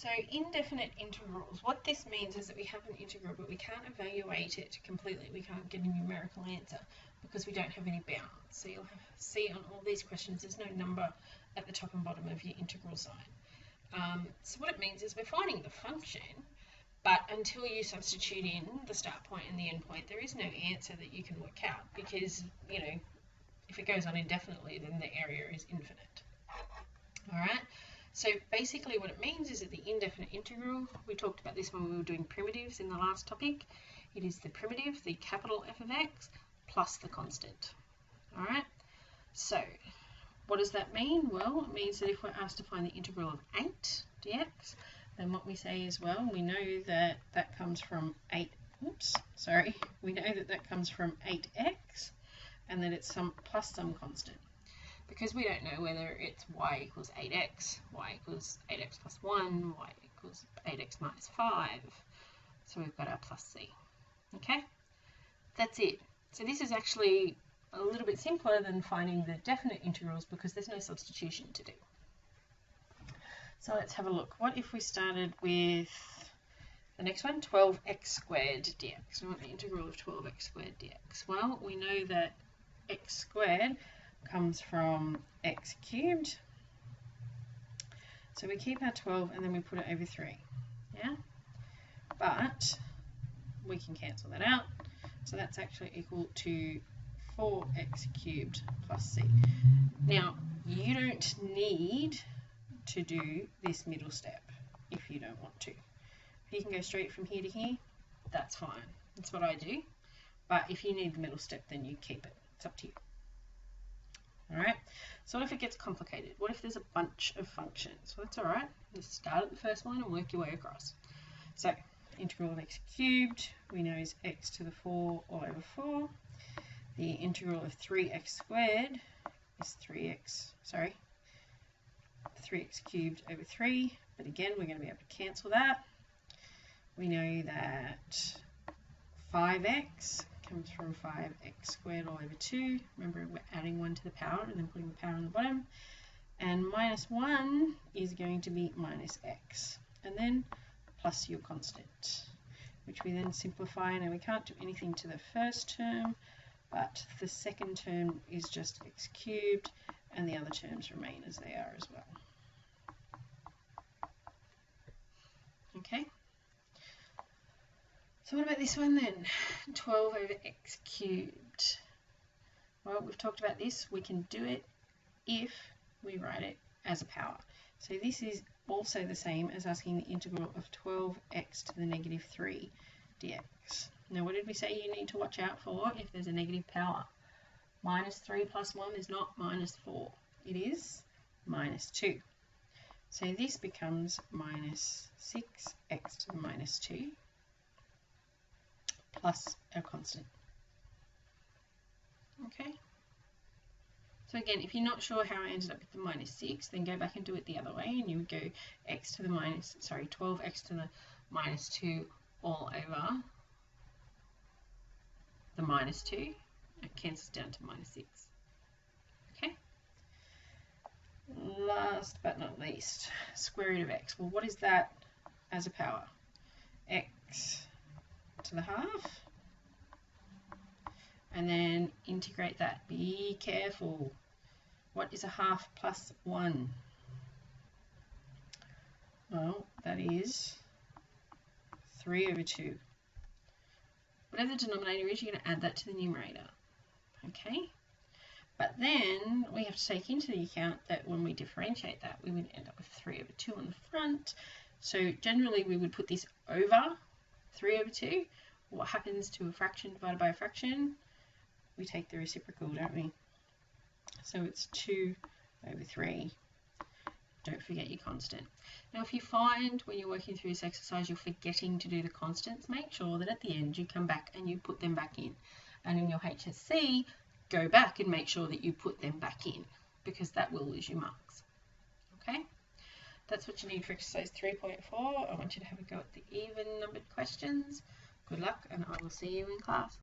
So indefinite integrals, what this means is that we have an integral but we can't evaluate it completely. We can't get a numerical answer because we don't have any bounds. So you'll see on all these questions there's no number at the top and bottom of your integral sign. So what it means is we're finding the function, but until you substitute in the start point and the end point, there is no answer that you can work out because, you know, if it goes on indefinitely, then the area is infinite. All right. So basically what it means is that the indefinite integral, we talked about this when we were doing primitives in the last topic, it is the primitive, the capital F of x, plus the constant. All right. So what does that mean? Well, it means that if we're asked to find the integral of 8 dx, then what we say is, well, we know that that comes from we know that that comes from 8x and that it's plus some constant. Because we don't know whether it's y equals 8x, y equals 8x plus 1, y equals 8x minus 5. So we've got our plus c. Okay? That's it. So this is actually a little bit simpler than finding the definite integrals because there's no substitution to do. So let's have a look. What if we started with the next one, 12x squared dx? We want the integral of 12x squared dx. Well, we know that x squared comes from x cubed. So we keep our 12 and then we put it over 3. Yeah? But we can cancel that out. So that's actually equal to 4x cubed plus c. Now, you don't need to do this middle step if you don't want to. If you can go straight from here to here, that's fine. That's what I do. But if you need the middle step, then you keep it. It's up to you. Alright, so what if it gets complicated? What if there's a bunch of functions? Well, that's alright. Just start at the first one and work your way across. So, integral of x cubed, we know is x to the 4 all over 4. The integral of 3x squared is 3x cubed over 3. But again, we're going to be able to cancel that. We know that 5x comes from 5x squared all over 2. Remember, we're adding 1 to the power and then putting the power on the bottom. And minus 1 is going to be minus x. And then plus your constant, which we then simplify. Now, we can't do anything to the first term, but the second term is just x cubed, and the other terms remain as they are as well. Okay. So what about this one then? 12 over x cubed. Well, we've talked about this. We can do it if we write it as a power. So this is also the same as asking the integral of 12x to the negative 3 dx. Now, what did we say you need to watch out for if there's a negative power? Minus 3 plus 1 is not minus 4. It is minus 2. So this becomes minus 6x to the minus 2 plus our constant. Okay. So again, if you're not sure how I ended up with the minus 6, then go back and do it the other way, and you would go 12x to the minus 2 all over the minus 2. It cancels down to minus 6. Okay. Last but not least, square root of x. Well, what is that as a power? X to the half. And then integrate that. Be careful. What is a half plus 1? Well, that is 3 over 2. Whatever the denominator is, you're going to add that to the numerator. Okay? But then we have to take into the account that when we differentiate that, we would end up with 3 over 2 on the front. So generally, we would put this over 3 over 2. What happens to a fraction divided by a fraction? We take the reciprocal, don't we? So it's 2 over 3. Don't forget your constant. Now, if you find when you're working through this exercise you're forgetting to do the constants, make sure that at the end you come back and you put them back in. And in your HSC, go back and make sure that you put them back in, because that will lose you marks. Okay? That's what you need for exercise 3.4. I want you to have a go at the even numbered questions. Good luck, and I will see you in class.